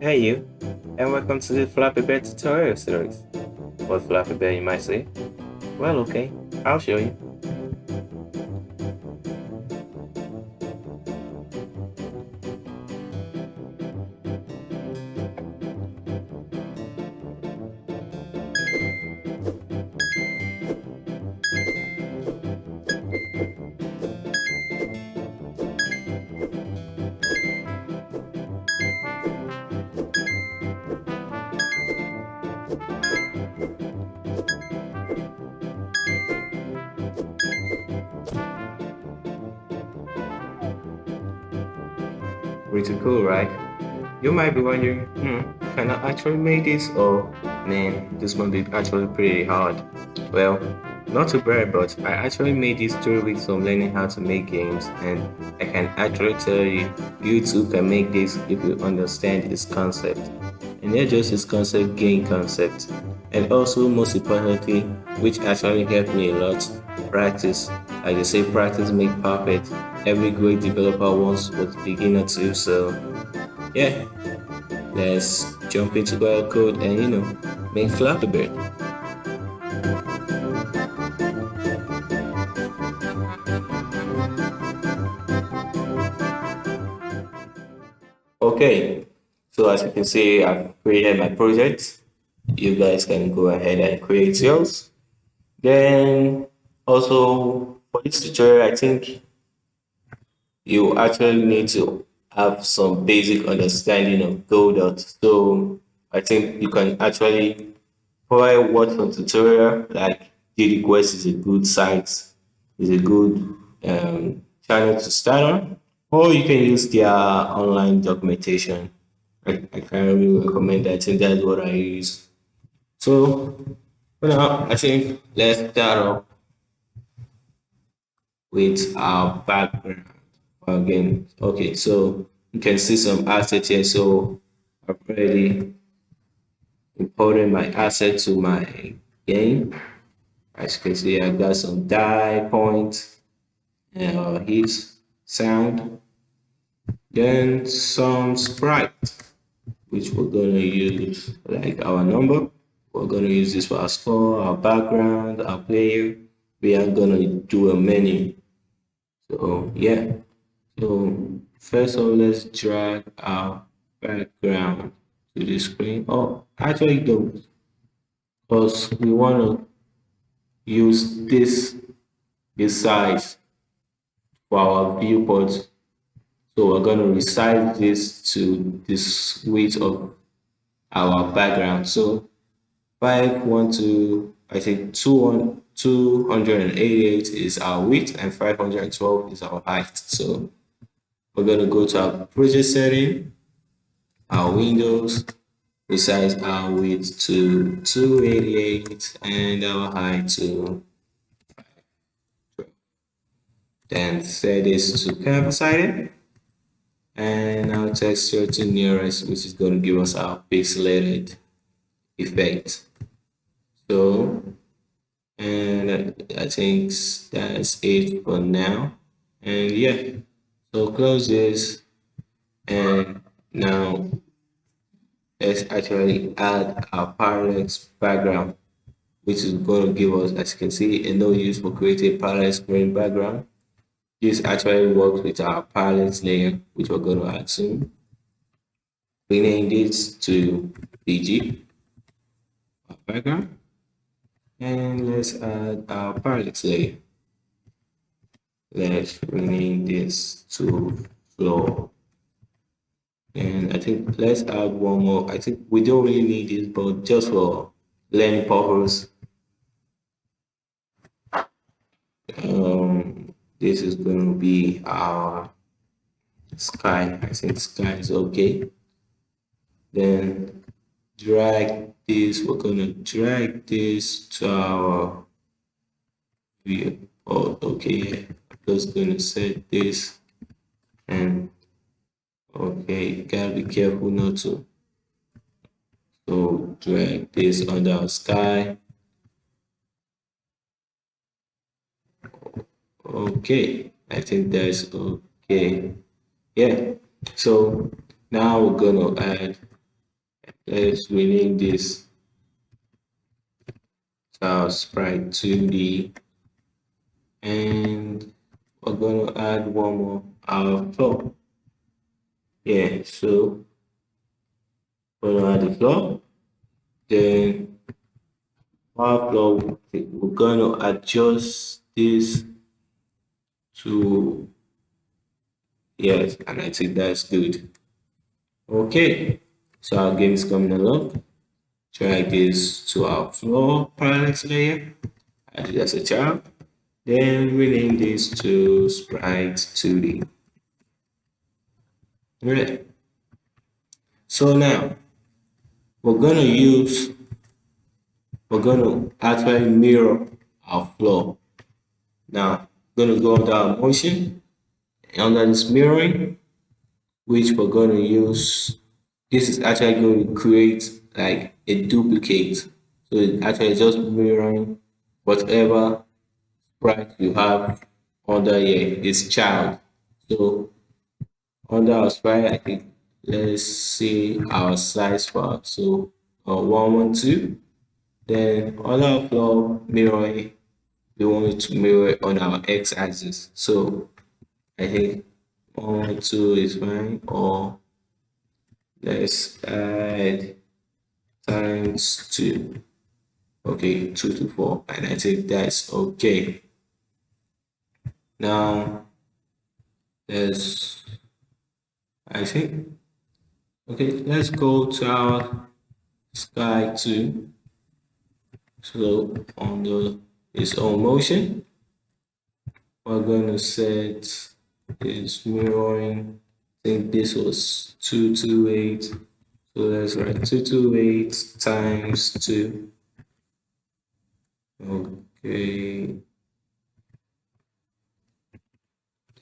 Hey you, and welcome to the Flappy Bear tutorial series. What Flappy Bear you might say? Well, okay, I'll show you. Pretty cool, right? You might be wondering, can I actually make this? Or, man, this might be actually pretty hard. Well, not too bad, but I actually made this 3 weeks of learning how to make games, and I can actually tell you, you too can make this if you understand its concept. And not just its concept, game concept. And also, most importantly, which actually helped me a lot, practice. Like they say, practice make perfect. Every great developer wants what beginner to, so yeah, let's jump into our code and make Flappy Bird. Okay, so as you can see, I've created my project. You guys can go ahead and create yours. Then also for this tutorial, I think you actually need to have some basic understanding of Godot. So I think you can actually probably watch some tutorial like DD Quest is a good site, is a good channel to start on, or you can use their online documentation. I can really recommend that. I think that's what I use. So for now, I think let's start off with our background again. Okay, so you can see some assets here. So I've already imported my asset to my game. As you can see, I got some die point, heat, sound, then some sprite, which we're gonna use like our number. We're gonna use this for our score, our background, our player. We are gonna do a menu. So yeah. So first of all, let's drag our background to the screen. Oh, actually don't, because we want to use this size for our viewport. So we're going to resize this to this width of our background. So 512, I think 288 is our width and 512 is our height. So we're going to go to our project setting, our windows, resize our width to 288 and our height to 12. Then set this to canvas sided and our texture to nearest, which is going to give us our pixelated effect. So, and I think that's it for now. And yeah, so close this, and now let's actually add our Parallax background, which is going to give us, as you can see, a no use for creating Parallax green background. This actually works with our Parallax layer, which we're going to add soon. Rename this to BG, our background, and let's add our Parallax layer. Let's rename this to floor. And I think let's add one more. I think we don't really need this, but just for learning purpose, this is going to be our sky. I think sky is okay. Then drag this. We're gonna drag this to our view. Oh, okay. I'm just gonna set this and okay. Gotta be careful not to. So drag this under our sky. Okay, I think that's okay. Yeah. So now we're gonna add. Let's rename this to our sprite 2D, and we're gonna add one more, our floor. Yeah, so we're gonna add the floor. Then our floor, we're gonna adjust this to, yes, and I think that's good. Okay, so our game is coming along. Drag this to our floor parallax layer. Add it as a child. Then rename this to sprite 2D. Right. So now we're gonna use, we're gonna actually mirror our floor. Now we're gonna go under our motion, under this mirroring, which we're gonna use. This is actually going to create like a duplicate. So it actually just mirroring whatever sprite you have under here is child. So under our sprite, I think let's see our size file. So 112. Then under our floor mirroring, we want it to mirror on our x-axis. So I think 112 is fine, or let's add times 2. Okay, 2 to 4, and I think that's okay. Now let's, I think, okay, let's go to our sky 2. So on its own motion, we're going to set this mirroring. I think this was 228. So let's write 228 times 2. Okay,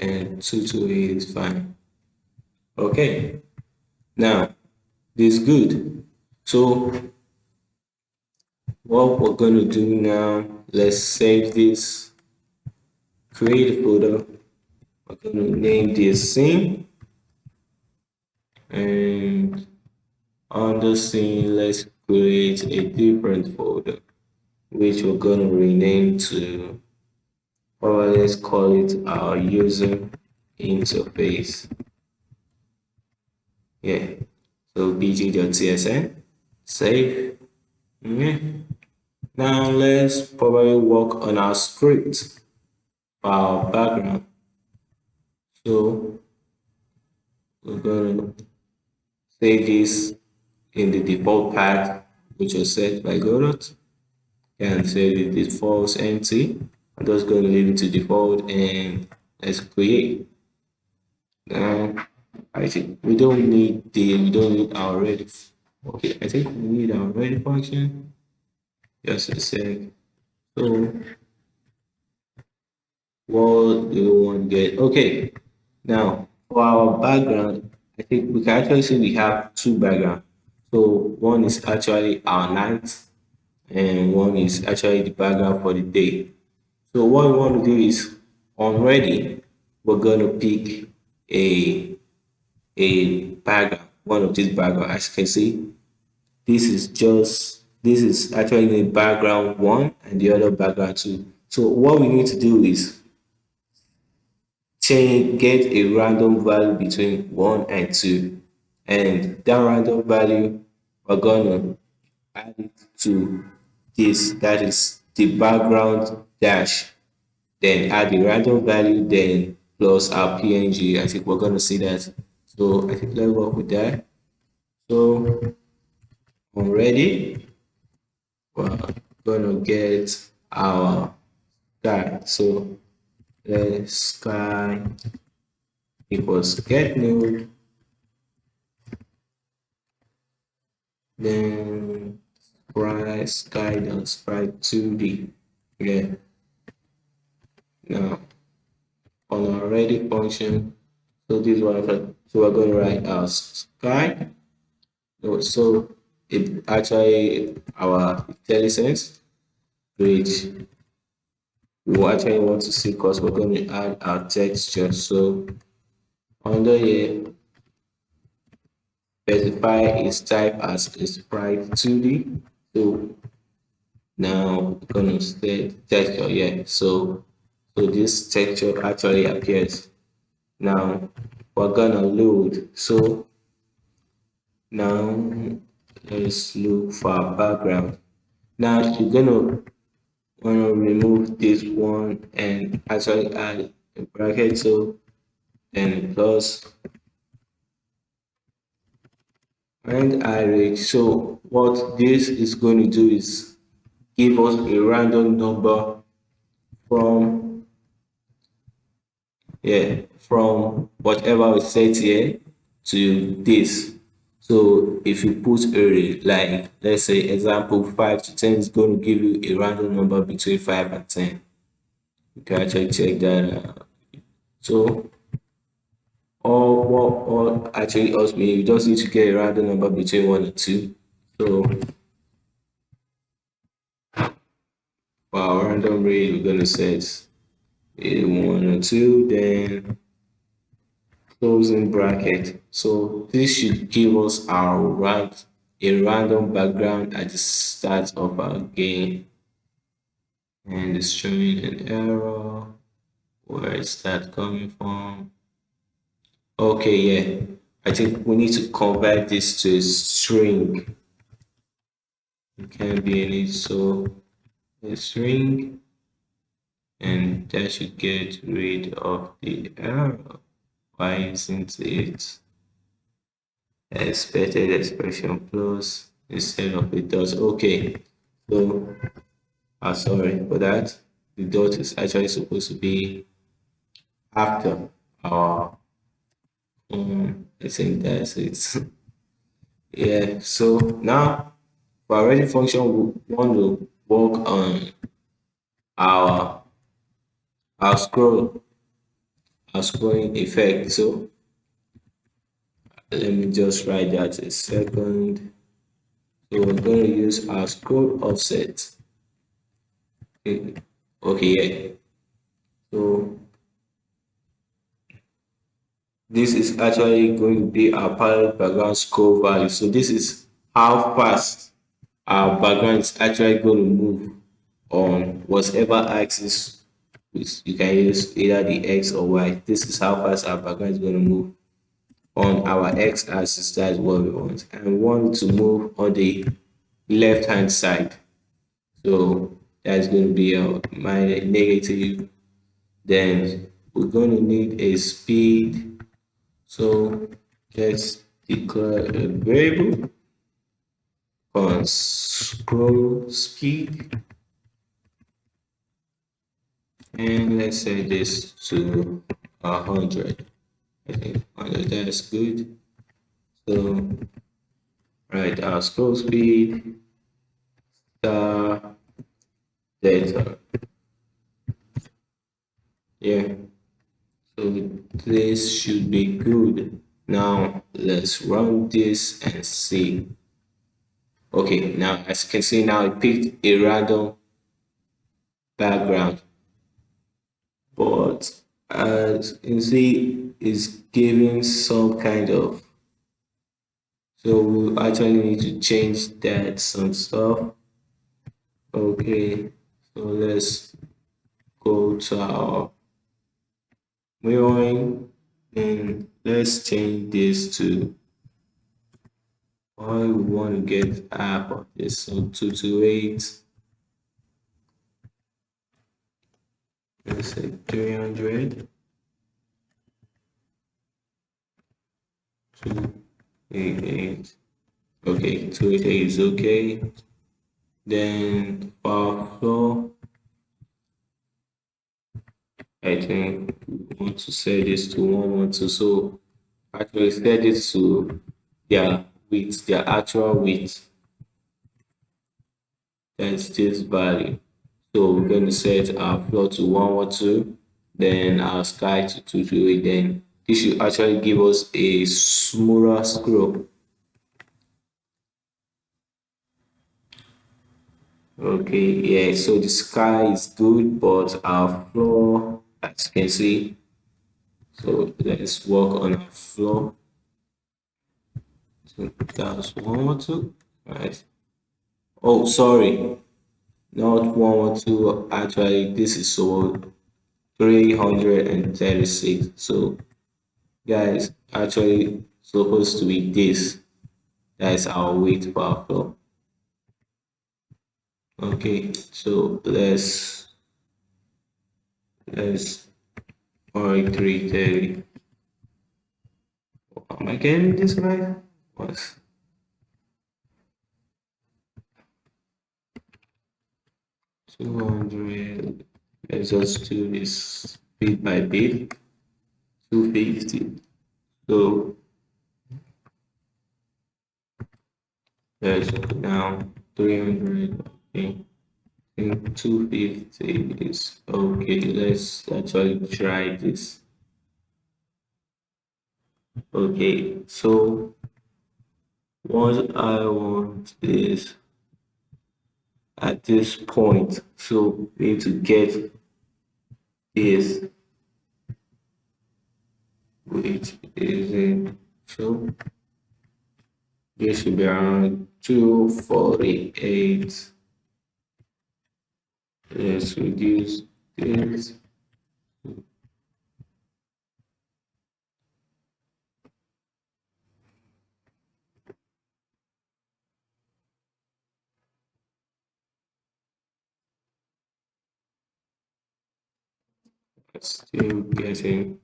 and 228 is fine. Okay, now this is good. So what we're going to do now, let's save this, create a folder. We're going to name this scene, and on the scene, let's create a different folder, which we're going to rename to, or let's call it our user interface. Yeah, so bg.tsn, save. Yeah. Now let's probably work on our script for our background. So we're going to save this in the default path, which was set by Godot, and say the default empty. I'm just going to leave it to default, and let's create. Now I think we don't need our ready. Okay, I think we need our ready function. Just a sec. So what do you want to get? Okay, now for our background, I think we can actually see we have two backgrounds. So one is actually our night, and one is actually the background for the day. So what we want to do is, on ready, we're going to pick a background, one of these background. As you can see, this is actually the background one and the other background two. So what we need to do is get a random value between 1 and 2, and that random value we're gonna add it to this, that is the background dash, then add the random value, then plus our png. I think we're gonna see that. So I think let's work with that. So I'm ready. We're gonna get our sky. So let's sky equals get node, then sprite sky dot sprite 2D. Yeah. Now on our ready function, so this one, so we're going to write our sky. So it actually our IntelliSense, which we actually want to see because we're going to add our texture. So under here, specify its type as a sprite 2D. So now we're gonna set texture, yeah. So this texture actually appears. Now we're gonna load. So now let's look for our background. Now you're gonna wanna remove this one and actually add a bracket, so then plus and array. So what this is going to do is give us a random number from, yeah, from whatever we set here to this. So if you put array, like let's say example 5 to 10 is going to give you a random number between 5 and 10. You can actually check that out. So all actually us mean you just need to get a random number between 1 and 2. So for our random rate, we're gonna set a 1 or 2, then closing bracket. So this should give us a random background at the start of our game. And it's showing an error. Where is that coming from? Okay, yeah. I think we need to convert this to a string. It can be any, so a string, and that should get rid of the error. Why isn't it expected expression plus instead of a dot? Okay, so sorry for that. The dot is actually supposed to be after our I think that's it. Yeah, so now for our ready function, we want to work on our our scroll our scrolling effect. So let me just write that a second. So we're going to use our scroll offset. Okay, yeah. So this is actually going to be our parallel background scroll value. So this is how fast our background is actually going to move on whatever axis. You can use either the X or Y. This is how fast our background is going to move on our X axis. That's what we want. And we want to move on the left hand side. So that's going to be a minus negative. Then we're going to need a speed. So let's declare a variable on scroll speed. And let's set this to 100. I think 100, that's good. So, right, our scroll speed, star data. Yeah, so this should be good. Now, let's run this and see. Okay, now as you can see, now it picked a random background, but as you can see, it's giving some kind of, so we actually need to change that some stuff. Okay, so let's go to our mirroring and let's change this to, why we want to get half of this, so 228, let's say 300, 288. Okay, 288 is okay. Then for flow, I think we want to set this to 112. So actually set this to their width, their actual width. That's this value. So we're going to set our floor to 112, then our sky to 228. Then this should actually give us a smoother scroll. Okay, yeah, so the sky is good, but our floor, as you can see, so let's work on our floor That's 112, right? Oh, sorry, not 112. Actually, this is so 336. So, guys, actually supposed to be this. That is our weight per floor. Okay, so let's 330. Am I getting this right? What? 200. Let's just do this bit by bit. 250. So let's put down 300. Okay. And 250 is okay. Let's actually try this. Okay, so what I want is at this point, so we need to get this, which is in, so this should be around 248. Let's reduce this. Still getting.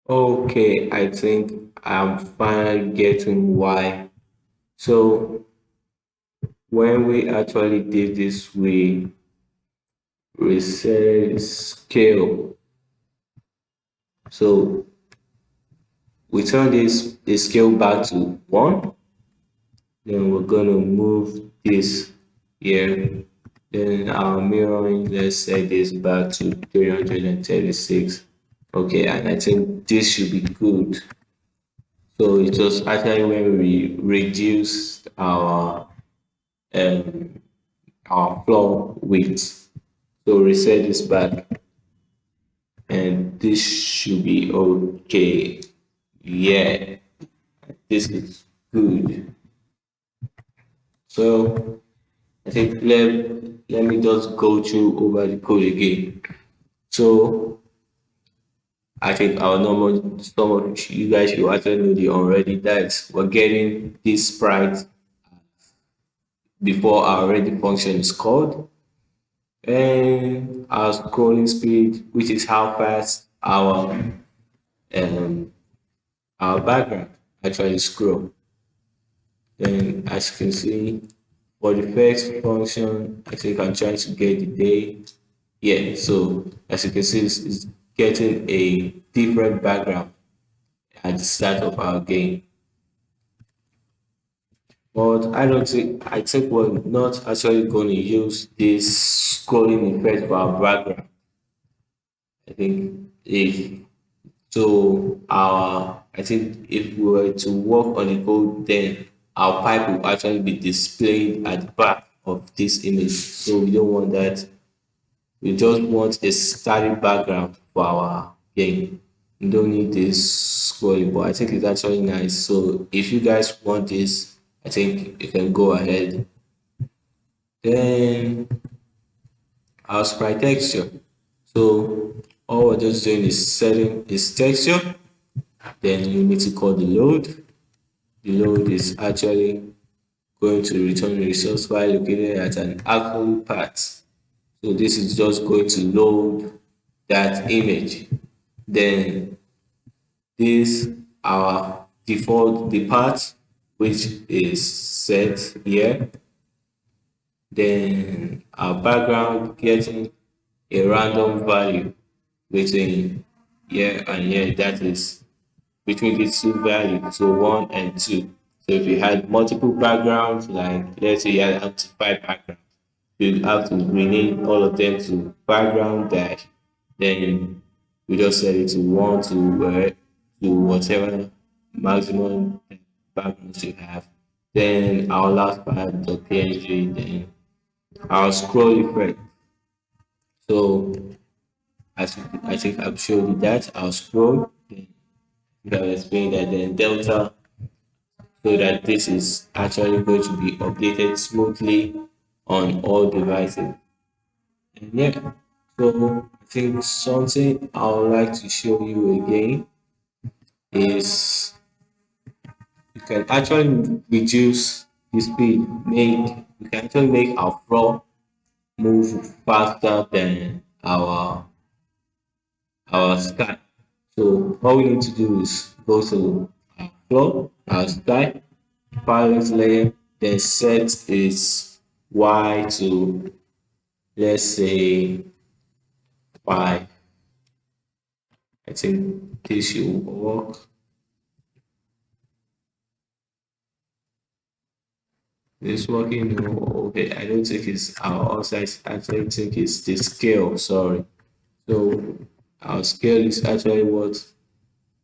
Okay, I think I'm finally getting why. So when we actually did this, we said scale. So we turn this the scale back to 1. Then we're gonna move this here. Then our mirroring, let's set this back to 336. Okay, and I think this should be good. So it was actually when we reduced um our floor width. So reset this back, and this should be okay. Yeah, this is good. So I think let me just go through over the code again. So I think our normal some of you guys should actually know the already that we're getting this sprite before our ready function is called, and our scrolling speed, which is how fast um our background actually scroll. Then as you can see, for the first function, I think I'm trying to get the day. Yeah, so as you can see, it's getting a different background at the start of our game. But I don't think, I think we're not actually going to use this scrolling effect for our background. I think if I think if we were to work on the code, then our pipe will actually be displayed at the back of this image. So we don't want that. We just want a static background for our game. You don't need this scrolling, but I think it's actually nice. So if you guys want this, I think you can go ahead. Then our sprite texture. So all we're just doing is setting its texture. Then you need to call the load. The load is actually going to return a resource file located at an actual path. So this is just going to load that image. Then this our default the path which is set here. Then our background getting a random value between here and here, that is between these two values, so 1 and 2. So if you had multiple backgrounds, like let's say you had up to 5 backgrounds, you have to rename all of them to background dash then we just set it to 1 to where to whatever maximum backgrounds you have. Then our last part, the PNG, then I'll scroll effect. So I think I've showed you that. I'll scroll, then I'll explain that, then delta, so that this is actually going to be updated smoothly on all devices. And yeah, so I think something I would like to show you again is you can actually reduce the speed, make you can actually make our floor move faster than our sky. So all we need to do is go to our floor, our sky, Parallax layer, then set its Y to, let's say, 5. I think this should work. This working? No, okay. I don't think it's our outside. I actually think it's the scale. Sorry. So our scale is actually what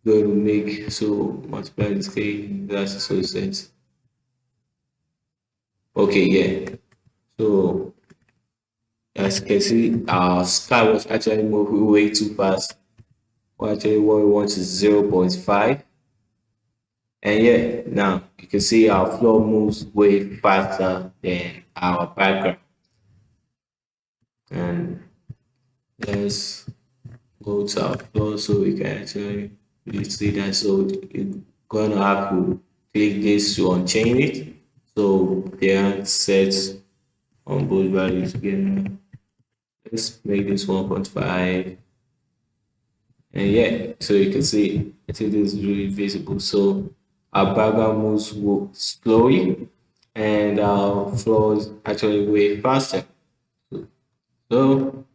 going to make, so multiply the scale. That's so set. Okay, yeah. So as you can see, our sky was actually moving way too fast. Well, actually, what we want is 0.5. And yeah, now you can see our flow moves way faster than our background. And let's go to our flow so we can actually really see that. So you're gonna have to click this to unchain it. So they are set on both values again. Let's make this 1.5. And yeah, so you can see I think this is really visible. So our background moves slowly and our flow is actually way faster. So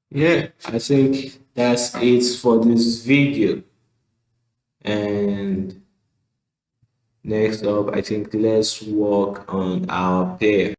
yeah, I think that's it for this video. And next up, I think let's work on our pair.